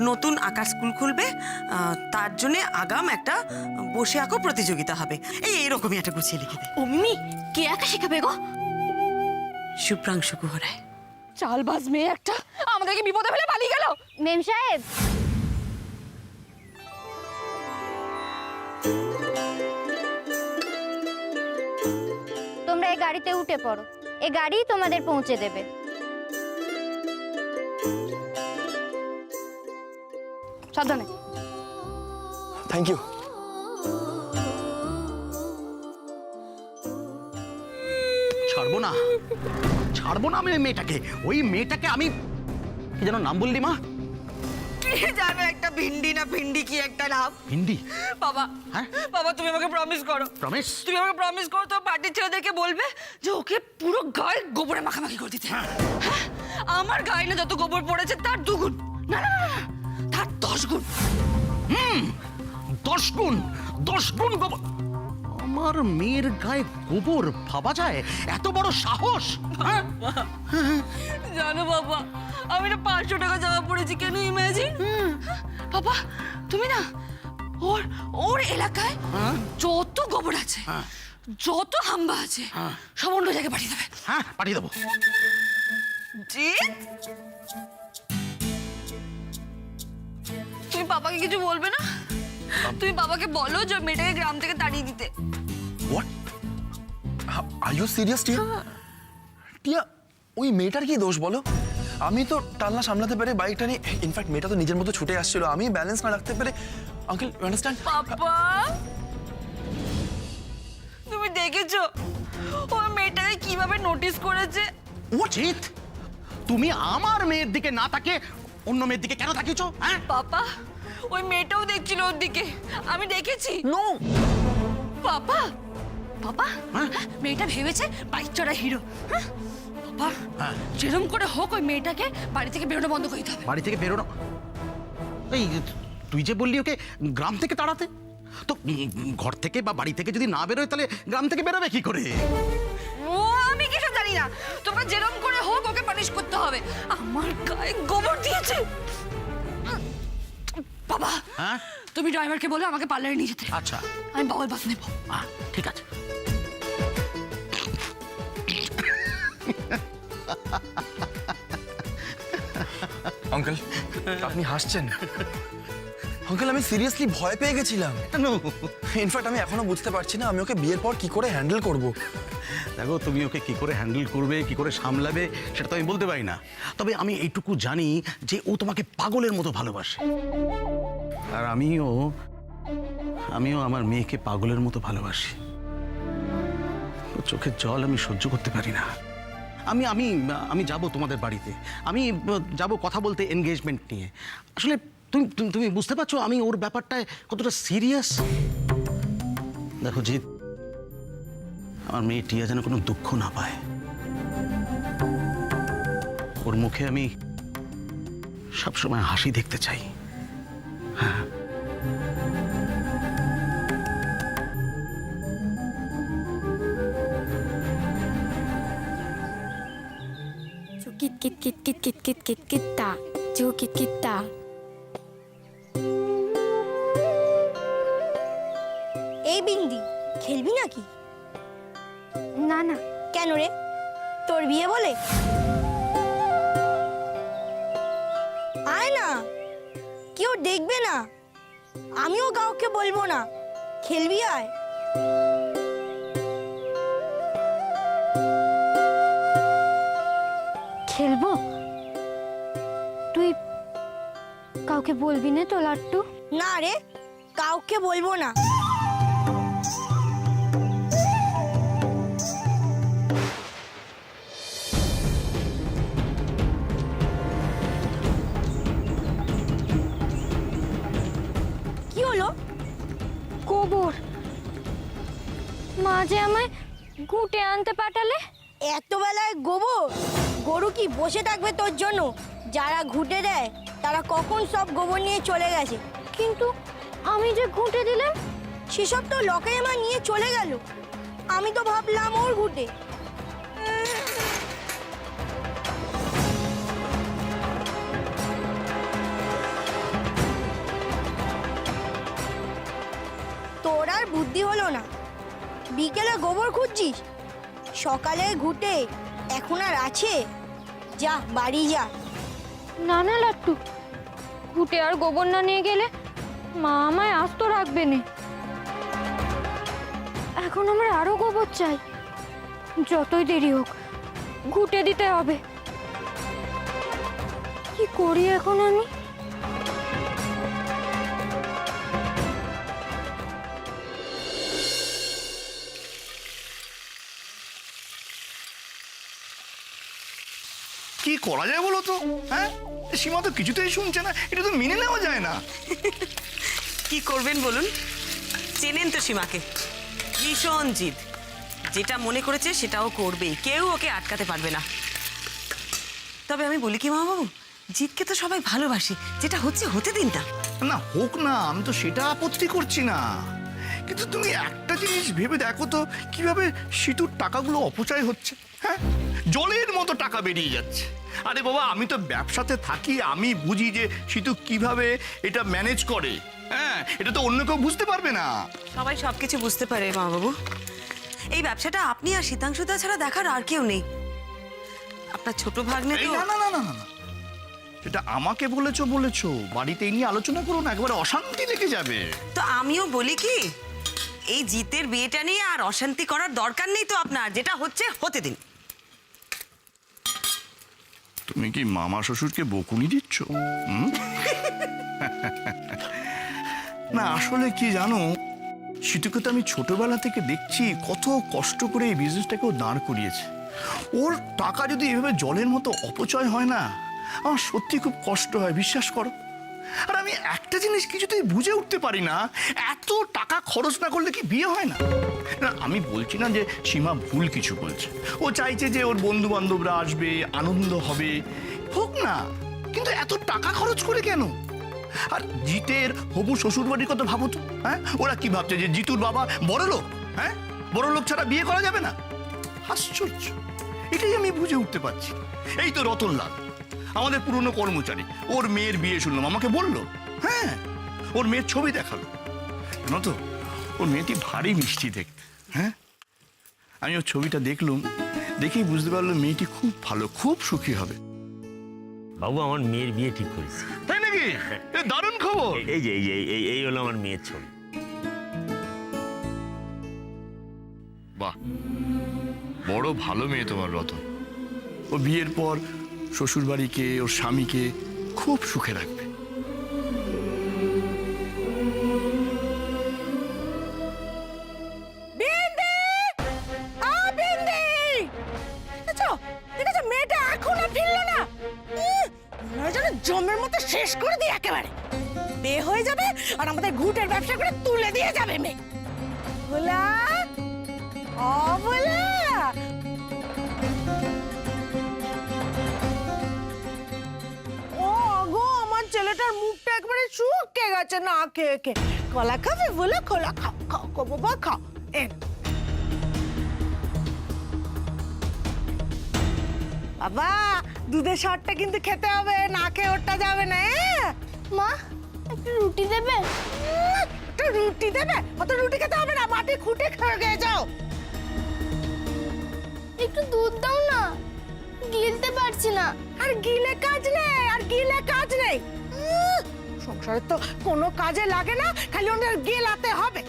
নতুন আঁকার স্কুল খুলবে, তার জন্য আগাম একটা বসে আঁকো প্রতিযোগিতা হবে। এইরকমই একটা গুছিয়ে লিখে দে। ও মিমি, কে আঁকা শেখাবে গো? শুভ্রাংশু গুহরায়। চালবাজ মেয়ে একটা, আমাদেরকে বিপদে ফেলে পালিয়ে গেল। মেম সাহেব, তোমরা এই গাড়িতে উঠে পড়ো, এই গাড়ি তোমাদের পৌঁছে দেবে। সাবধানে। Thank you. ছাড়বো না, ছাড়বো না আমি ওই মেয়েটাকে। ওই মেয়েটাকে আমি, কি যেন নাম বললি মা? কে জানো, একটা ভিন্ডি না ভিন্ডি কি একটা নাম। ভিন্ডি? বাবা, হ্যাঁ বাবা তুমি আমাকে প্রমিস করো। প্রমিস? তুমি আমাকে প্রমিস করো, তো পার্টির ছেলেদেরকে বলবে যে ওকে পুরো গায়ে গোবরে মাখামাখি করে দিতে। হ্যাঁ, আমার গায়ে না যত গোবর পড়েছে তার 2 গুণ, না না না, তার 10 গুণ। 10 গুণ? 10 গুণ গোবর? আমার মেয়ের গায়ে গোবর ভাবা যায়? এত বড় সাহস? হ্যাঁ? জানো বাবা, আমি না 500 টাকা জমা পড়েছি, কেন ইমাজিন। বাবা তুমি না ওর ওর এলাকায় যত গোবর আছে, যত হাম্বা আছে, সব অন্য জায়গায় পাঠিয়ে দেবে। হ্যাঁ, পাঠিয়ে দেবো। জিৎ, তুমি বাবাকে কিছু বলবে না? তুমি বাবাকে বলো যে মেয়েটাকে গ্রাম থেকে তাড়িয়ে দিতে। হোয়াট? আর ইউ সিরিয়াস টিয়া? টিয়া, ওই মেয়েটার কি দোষ বলো? আমি তো টালনা সামলাতে পেরে বাইকটা নিয়ে, ইনফ্যাক্ট মেয়েটা তো নিজের মতো ছুটে আসছিল, আমি ব্যালেন্স না রাখতে পেরে। Uncle you understand? পাপা, তুমি দেখেছো ও মেয়েটাকে কিভাবে নোটিস করেছে? উচিত তুমি আমার মেয়ের দিকে না তাকে অন্য মেয়ের দিকে কেন তাকিয়েছো? হ্যাঁ পাপা, ওই মেয়েটাও দেখছিল ওর দিকে, আমি দেখেছি। নো পাপা, পাপা, হ্যাঁ? মেয়েটা ভেবেছে বাইক চড়া হিরো। পাপা, হ্যাঁ। যেরকম করে হোক ওই মেয়েটাকে বাড়ি থেকে বেরোনো বন্ধ করতে হবে। বাড়ি থেকে বেরোনো? এই তুই যে বললি ওকে গ্রাম থেকে তাড়াতে, তো ঘর থেকে বা বাড়ি থেকে যদি না বেরোয় তাহলে গ্রাম থেকে বেরোবে কি করে? ও আমি কিছু জানি না, তোমরা যেরকম করে হোক ওকে পানিশ করতে হবে। আমার গায়ে গোবর দিয়েছে। বাবা, হ্যাঁ তুমি ড্রাইভারকে বলে আমাকে পার্লারে নিয়ে যেতে। আচ্ছা আমি বাবার বাস নেবো। ঠিক আছে। আঙ্কেল আপনি হাসছেন? আঙ্কেল আমি সিরিয়াসলি ভয় পেয়ে গেছিলাম। ইনফ্যাক্ট আমি এখনো বুঝতে পারছি না আমি ওকে বিয়ের পর কি করে হ্যান্ডেল করব। দেখো, তুমি ওকে কি করে হ্যান্ডেল করবে, কি করে সামলাবে সেটা তো আমি বলতে পারি না। তবে আমি এইটুকু জানি যে ও তোমাকে পাগলের মতো ভালোবাসে, আর আমিও আমার মেয়েকে পাগলের মতো ভালোবাসি। ওর চোখের জল আমি সহ্য করতে পারি না। আমি আমি আমি যাব তোমাদের বাড়িতে, আমি যাব কথা বলতে এনগেজমেন্ট নিয়ে। আসলে তুমি তুমি বুঝতে পারছো আমি ওর ব্যাপারটায় কতটা সিরিয়াস। দেখো জিৎ, আমার মেয়ে টিয়া যেন কোনো দুঃখ না পায়। ওর মুখে আমি সবসময় হাসি দেখতে চাই। হ্যাঁ, কিট কিট কিট কিট কিট কিট কিট কিট্টা চু কিট কিট্টা। এই বিন্দি খেলবি নাকি? না না। কেন রে, তোর বিয়ে বলে? আয় না, কেউ দেখবে না, আমিও কাউকে বলবো না। খেলবি আয়। খেলবো? তুই কাউকে বলবি না তো লাট্টু? না রে, কাউকে বলবো না। কি হলো? গোবর। মা যে আমায় ঘুঁটে আনতে পাঠালে। এত বেলায় গোবর? গরু কি বসে থাকবে তোর জন্য? যারা ঘুঁটে দেয় তারা কখন সব গোবর নিয়ে চলে গেছে। কিন্তু আমি যে ঘুঁটে দিলাম। সেসব তো লকারে মা নিয়ে চলে গেল। আমি তো ভাবলাম ওর ঘুঁটে। বুদ্ধি হলো না। বিকেলে গোবর খুঁজছিস, সকালে ঘুটে এখন আর আছে? যা বাড়ি যা। না না লাট্টু, ঘুটে আর গোবর না নিয়ে গেলে মা আমায় আস্ত রাখবে না। এখন আমার আরো গোবর চাই, যতই দেরি হোক ঘুটে দিতে হবে। কি করি এখন আমি? কি করা যায় বলো তো? হ্যাঁ, সীমা তো কিছুতেই শুনছে না, এটা তো মেনে নেওয়া যায় না। কি করবেন বলুন? চেনেন তো সীমাকে, ভীষণ জিদ, যেটা মনে করেছে সেটাও করবেই, কেউ ওকে আটকাতে পারবে না। তবে আমি বলি কি বাবু, জিদকে তো সবাই ভালোবাসে, যেটা হচ্ছে হতে দিন না। না হোক না, আমি তো সেটা আপত্তি করছি না, কিন্তু তুমি একটা জিনিস ভেবে দেখো তো, কিভাবে সিতুর টাকাগুলো অপচয় হচ্ছে। হ্যাঁ, জলের মতো টাকা বেরিয়ে যাচ্ছে। আরে বাবা, আমি তো ব্যবসাতে থাকি, আমি বুঝি যে সিতু কিভাবে এটা ম্যানেজ করে। হ্যাঁ, এটা তো অন্য কেউ বুঝতে পারবে না। সবাই সবকিছু বুঝতে পারে বাবু, এই ব্যবসাটা আপনি আর শীতাংশুদা ছাড়া দেখার আর কেউ নেই। আপনার ছোট ভাগ্নে এই তো না না না না না না, সেটা আমাকে বলেছো, বাড়িতে এই নিয়ে আলোচনা করো না, একবারে অশান্তি লেগে যাবে। তো আমিও বলি কি, এই জিতের বিয়েটা নিয়ে আর অশান্তি করার দরকার নেই তো আপনার, যেটা হচ্ছে হতে দিন। তুমি কি মামা শ্বশুরকে বকুনি দিচ্ছ? না আসলে কি জানো, সিতুকে তো আমি ছোটবেলা থেকে দেখছি কত কষ্ট করে এই বিজনেসটাকেও দাঁড় করিয়েছে। ওর টাকা যদি এভাবে জলের মতো অপচয় হয় না, আমার সত্যি খুব কষ্ট হয়, বিশ্বাস করো। আর আমি একটা জিনিস কিছুতেই বুঝে উঠতে পারি না, এত টাকা খরচ না করলে কি বিয়ে হয় না? না আমি বলছি না যে সীমা ভুল কিছু বলছে, ও চাইছে যে ওর বন্ধু বান্ধবরা আসবে, আনন্দ হবে, হোক না, কিন্তু এত টাকা খরচ করে কেন? আর জিতের হবু শ্বশুর বাড়ির কথা ভাবো তো। হ্যাঁ, ওরা কি ভাবছে যে জিতুর বাবা বড় লোক? হ্যাঁ, বড় লোক ছাড়া বিয়ে করা যাবে না? আশ্চর্য, এটাই আমি বুঝে উঠতে পারছি। এই তো রতনলাল, আমাদের পুরনো কর্মচারী, ওর মেয়ের বিয়ে শুনলাম, আমাকে বললো। হ্যাঁ, ওর মেয়ের ছবি দেখালো, জানো তো ওর মেয়েটি ভারী মিষ্টি দেখতে। হ্যাঁ, আমি ওর ছবিটা দেখলুম, দেখেই বুঝতে পারলাম মেয়েটি খুব ভালো, খুব সুখী হবে। বাবু, আমার মেয়ের বিয়ে ঠিক করেছি। তাই নাকি? এ দারুণ খবর। এই যে এই হলো আমার মেয়ের ছবি। বাহ, বড় ভালো মেয়ে তোমার রতন। ও বিয়ের পর শ্বশুর বাড়িকে, ওর স্বামীকে খুব সুখে রাখবে। মেয়েটা এখনো ফিরলো না, জমের মতো শেষ করে দিয়ে একেবারে বিয়ে হয়ে যাবে আর আমাদের ঘুটের ব্যবসা করে তুলে দিয়ে যাবে মেয়ে। ভোলা, ও ভোলা, ও গো, আমার ছেলেটার মুখটা একবারে শুকিয়ে গেছে না খেয়ে খেয়ে। কলা খাবে? বলে কলা খাও, খাও গো বাবা, খাও। বাবা, দুধের শরটা কিন্তু খেতে হবে, না খেয়ে ওটা যাবে না। মা, একটু রুটি দেবে? একটা রুটি দেবে? অত রুটি খেতে হবে না, মাটি খুঁটে খেয়ে যাও। একটু দুধ দাও না, গিলতে পারছি না। আর গিলে কাজ নেই, আর গিলে কাজ নেই। সংসারে তো কোনো কাজে লাগে না, খালি ওদের গিলাতে হবে।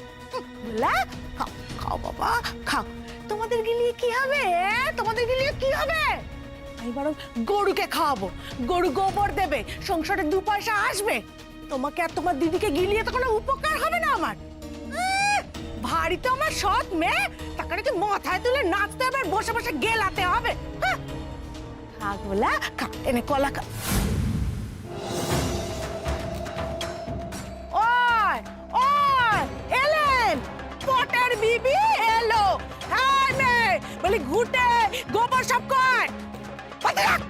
বুঝলা? খাও খাও বাবা, খাও। তোমাদের গিলিয়ে কি হবে? তোমাদের গিলিয়ে কি হবে? আমি বরং গরুকে খাওয়াবো, গরু গোবর দেবে, সংসারে 2 পয়সা আসবে। তোমাকে আর তোমার দিদিকে গিলিয়ে তো কোনো উপকার হবে না আমার। ভারী তো আমার সৎ মেয়ে, তাকে নাকি মাথায় তুলে নাচতে হবে আর বসে বসে গেলাতে হবে। খা গোলা, খা, এনে কলা খা। ওই ওই, এলেন পটের বিবি এলো। হ্যাঁ মেয়ে, বলি ঘুটে গোবর সব কয় পাতে রাখ।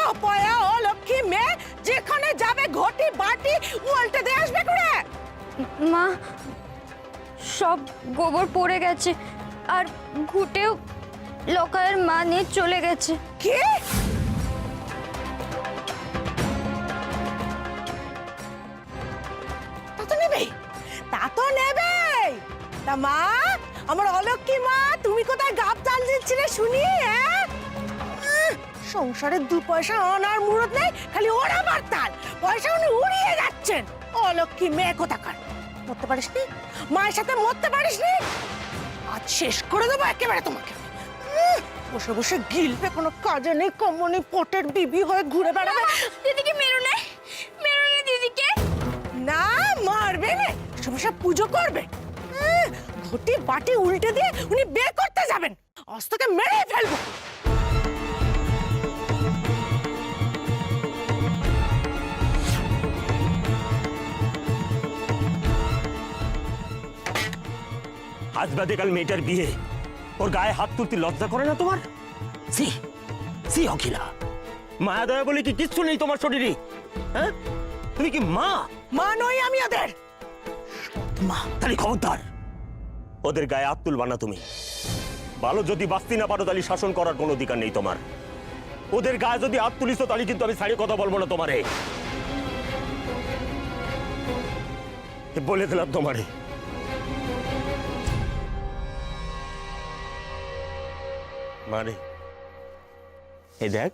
অপয়া ও লক্ষ্মী মেয়ে, যেখানে যাবে ঘটি বাটি উল্টে দিয়ে আসবে করে। মা, সব গোবর পড়ে গেছে আর ঘুটেও লোকালের মা নিয়ে চলে গেছে। কি? তা তো নেবেই। তা মা, আমার অলক্ষী মা, তুমি কোথায় গাব চাল দিচ্ছিলে শুনি? হ্যাঁ, সংসারে 2 পয়সা আনার মুরত নেই, খালি ওরা বার্তাল পয়সা উনি উড়িয়ে যাচ্ছেন। অলক্ষী মেয়ে কোথাকার, মরতে পারিস নি? মায়ের সাথে মরতে পারিস নি? আজ শেষ করে দেবো একেবারে তোমাকে। বসে বসে গিলবে, কোনো কাজে নেই, কমনি পটের বিবি হয়ে ঘুরে বেড়াবে। দিদিকে মেরো না, মেরো না দিদিকে। না, মারবে না, সমস্যা পুজো করবে। ঘটি বাটি উল্টে দিয়ে উনি বিয়ে করতে যাবেন, অস্তকে মেরে ফেলবো। আজ বাদে কাল মেয়েটার বিয়ে, ওর গায়ে হাত তুলতে লজ্জা করে না তোমার? সি সি অখিলা, মায়া দয়া বলে কি কিচ্ছু নেই তোমার শরীরে? হ্যাঁ, তুমি কি মা? মা নই আমি ওদের। মা তাহলে খবরদার, ওদের গায়ে হাত তুলবা না তুমি। ভালো যদি বাঁচতে না পারো তাহলে শাসন করার কোনো অধিকার নেই তোমার। ওদের গায়ে যদি হাত তুলিস তাহলে কিন্তু আমি সারি কথা বলবো না তোমারে, বলে দিলাম তোমারে। মারে, এই দেখ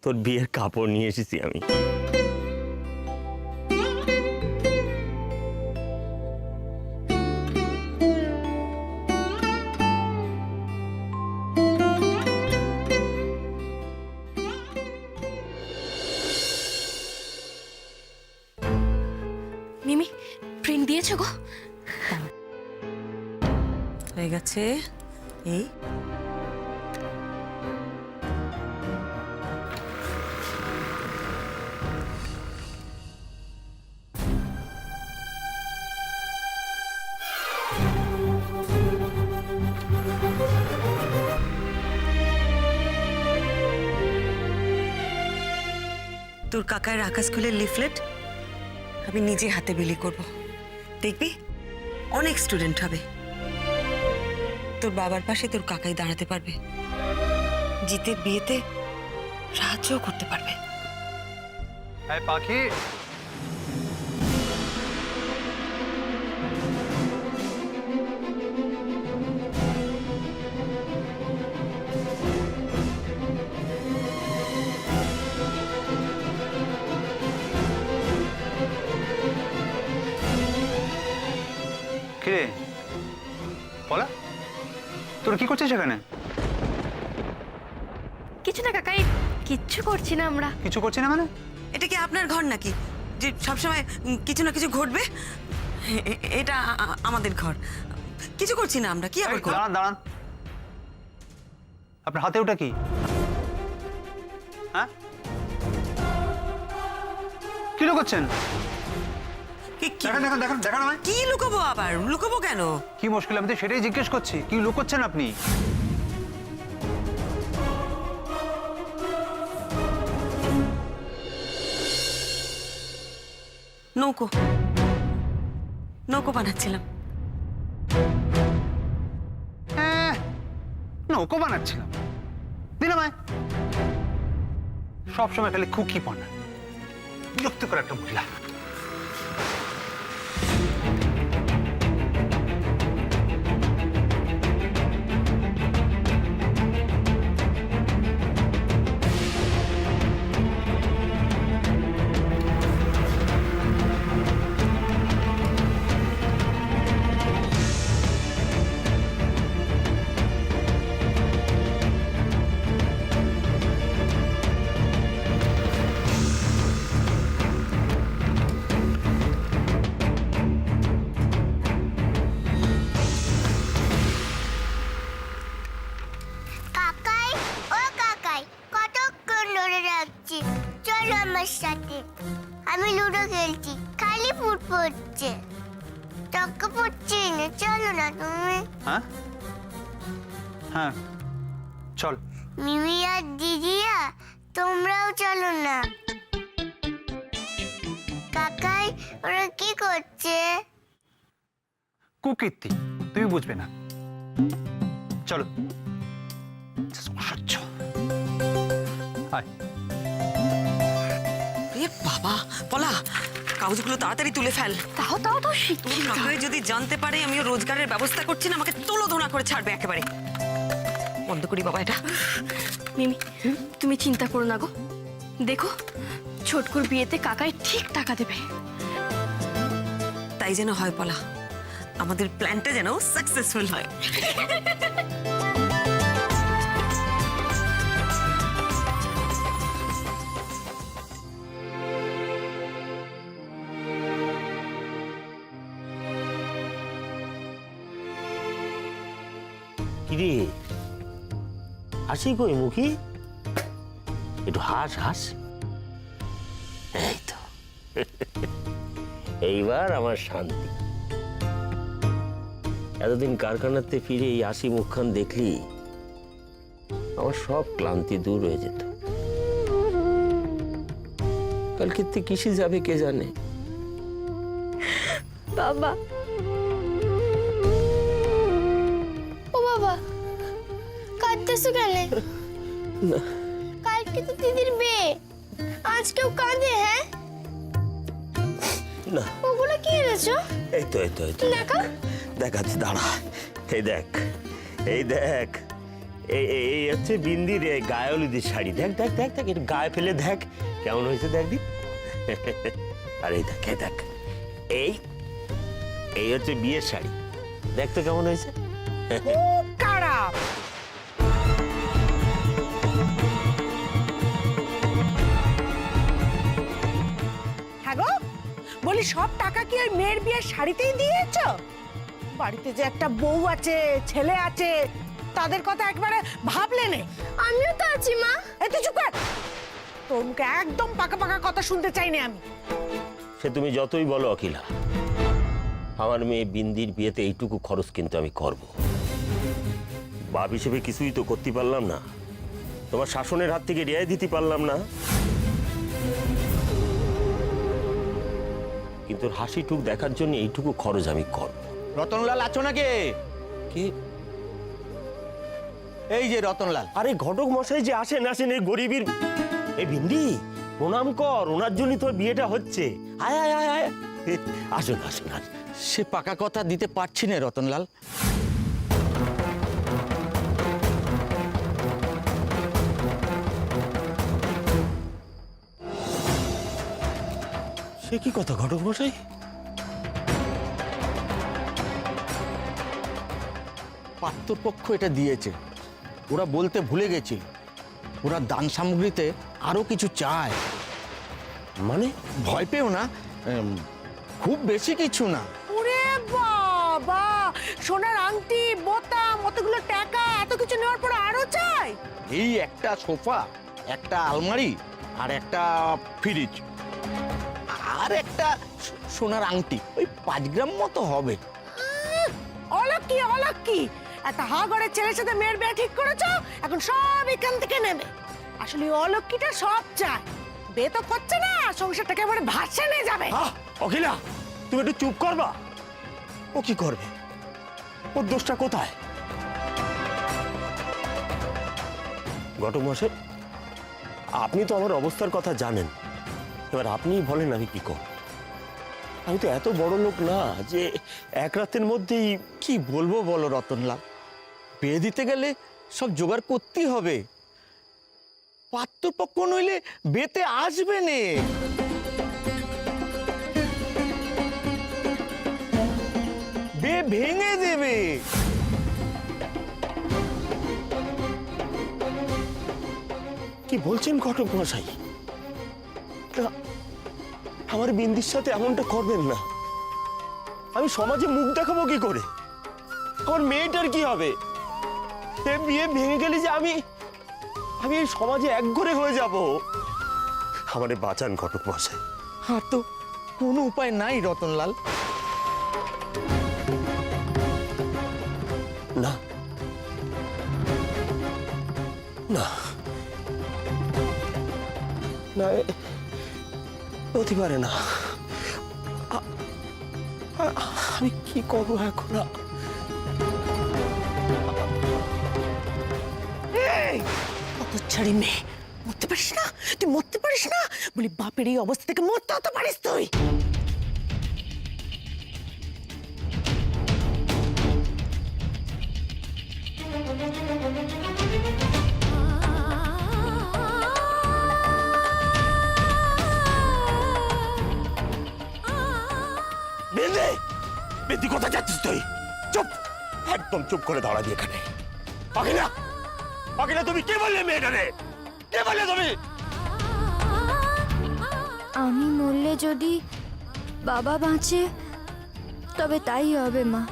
তোর বিয়ের কাপড় নিয়ে এসেছি আমি। মিমি, প্রিন্ট দিয়েছো গো? হয়ে গেছে। এই তোর কাকার আকাশ স্কুলের লিফলেট আমি নিজে হাতে বিলি করব, দেখবি অনেক স্টুডেন্ট হবে। তোর বাবার পাশে তোর কাকাই দাঁড়াতে পারবে, জিতের বিয়েতে সাহায্য করতে পারবে। পাখি, কিরে বলা, তোর কি করছিস এখানে? কিছু না কাকাই, কিচ্ছু করছি না আমরা। কিছু করছি না মানে? এটা কি আপনার ঘর নাকি যে সবসময় কিছু না কিছু ঘটবে? এটা আমাদের ঘর, কিছু করছি না আমরা। কি আবার করব? দাঁড়ান দাঁড়ান, আপনার হাতে ওটা কি? হ্যাঁ, কি লুকোচ্ছেন? দেখেন দেখেন দেখেন দেখেন আমায়। কি লুকাবো? আবার লুকাবো কেন? কি মুশকিল, আমি তো সেটাই জিজ্ঞেস করছি, কি লুকোচ্ছেন আপনি? নৌকো, নৌকো বানাচ্ছিলাম। হ্যাঁ, নৌকো বানাচ্ছিলাম। দিন আমায়। সবসময় খালি খুকি পানা, বিরক্ত করে একটা মহিলা। কাকাই, ও কাকাই, কতক্ষণ ধরে রাখছি, চলো আমার সাথে। আমি লুডো খেলছি, খালি ফুট পড়ছে, চক্কা পড়ছি না, চলো না তুমি। হ্যাঁ হ্যাঁ, চল। মিমি আর দিদিয়া, তোমরাও চলো না। কাকাই, ওরা কি করছে? কুকীর্তি, তুমি বুঝবে না। চলো। অসহ্য। হায়। এ বাবা, পলা কাগজগুলো তাড়াতাড়ি তুলে ফেল। তাও তাও তো তোর কাকাই যদি জানতে পারে আমিও রোজগারের ব্যবস্থা করছি না, আমাকে তোলো করে ছাড়বে একেবারে। বন্ধ করি বাবা এটা। মিমি তুমি চিন্তা করো না গো, দেখো ছোটকুর বিয়েতে কাকাই ঠিক টাকা দেবে। তাই যেন হয় পলা, আমাদের প্ল্যানটা যেন সাকসেসফুল হয়। কিরে হাসি কই মুখি, একটু হাস হাস। এই তো এইবার আমার শান্তি। এতদিন কারখানাতে ফিরে এই হাসি মুখখান দেখলি আমার সব ক্লান্তি দূর হয়ে যেত। কালকে কিসে যাবে কে জানে। বাবা, ও বাবা, কাঁদতেছো কেন? কালকে তো দিদির বিয়ে, আজ কেউ কাঁদে? হ্যাঁ না, ওগুলো কি এনেছো? এই তো দেখো, দেখাচ্ছি দাঁড়া। এই দেখ, এই দেখ, এই হচ্ছে বিন্দির গায়লিদির শাড়ি। দেখ দেখ দেখ দেখ, একটু গায়ে ফেলে দেখ কেমন হয়েছে, দেখ দি। আর এই দেখ, এই দেখ, এই হচ্ছে বিয়ের শাড়ি, দেখ তো কেমন হয়েছে। খুব খারাপ। হ্যাঁ গো, বলি সব টাকা কি ওই মেয়ের বিয়ের শাড়িতেই দিয়েছ? বাড়িতে যে একটা বউ আছে, ছেলে আছে, তাদের কথা একবারে ভাবলে নে? আমিও তো আছি মা। এই তুই চুপ কর, তোর মুখে একদম পাকা পাকা কথা শুনতে চাই না আমি। সে তুমি যতই বলো অখিলা, আমার মেয়ে বিন্দির বিয়েতে এইটুকু খরচ কিন্তু আমি করব। বাপ হিসেবে কিছুই তো করতে পারলাম না, তোমার শাসনের হাত থেকে রেহাই দিতে পারলাম না, কিন্তু হাসিটুক দেখার জন্য এইটুকু খরচ আমি করব। রতনলাল আছো নাকি? কি? এই যে রতনলাল। আরে ঘটক মশাই যে আসেন এই গরিবের এই বিন্দি, প্রণাম কর, ওনার জন্য তোর বিয়েটা হচ্ছে। আয় আয় আয় আয়, আসুন আসুন আসুন। সে পাকা কথা দিতে পারছি না রতনলাল। সে কি কথা ঘটক মশাই? পাত্রপক্ষ এটা দিয়েছে, ওরা বলতে ভুলে গেছিল, ওরা দান সামগ্রীতে আরো কিছু চায়। মানে? ভয় পেও না, খুব বেশি কিছু না। ওরে বাবা, সোনার আংটি, বোতাম, অতগুলো টাকা, এত কিছু নেওয়ার পর আরো চাই? এই একটা সোফা, একটা আলমারি, আর একটা ফ্রিজ, আর একটা সোনার আংটি, ওই 5 গ্রাম মতো হবে। অলক্ষী অলক্ষী, একটা হাগরের ছেলের সাথে মেয়ের বিয়ে ঠিক করেছ, এখন সব এখান থেকে নেবে। আসলে অলক্ষীটা সব চায়, বিয়ে তো করছে না, সংসারটাকে এবারে ভাসে নিয়ে যাবে। অখিলা, তুমি একটু চুপ করবা। ও কি করবে? ওর দোষটা কোথায়? ঘটক মশাই, আপনি তো আমার অবস্থার কথা জানেন, এবার আপনিই বলেন আমি কি করব। আমি তো এত বড় লোক না যে এক রাতের মধ্যেই। কি বলবো বলো রতনলাল, বিয়ে দিতে গেলে সব জোগাড় করতেই হবে, পাত্রপক্ষ নইলে বিয়েতে আসবে নে। বিয়ে ভেঙে দেবে। কি বলছেন ঘটক মশাই? না, আমার বিন্দির সাথে এমনটা করবেন না। আমি সমাজে মুখ দেখাবো কি করে? আমার মেয়েটার কি হবে? এ বিয়ে ভেঙে গেলে যে আমি এই সমাজে একঘরে হয়ে যাব। আমারে বাঁচান ঘটক মশাই। আর তো কোনো উপায় নাই রতনলাল। না না না, হতে পারে না। আমি কি করবো এখন? ছাড়ি মেয়ে, মরতে পারিস না? তুই মরতে পারিস না? বলি বাপের এই অবস্থা থেকে মরতে হতে পারিস তুই? তুই কোথায় যাচ্ছিস তুই? চুপ, একদম চুপ করে দাঁড়াবি এখানে। পাখিনা, পাখিনা, তুমি কে বললে মেয়েটারে? কে বললে তুমি? আমি মরলে যদি বাবা বাঁচে তবে তাই হবে মা।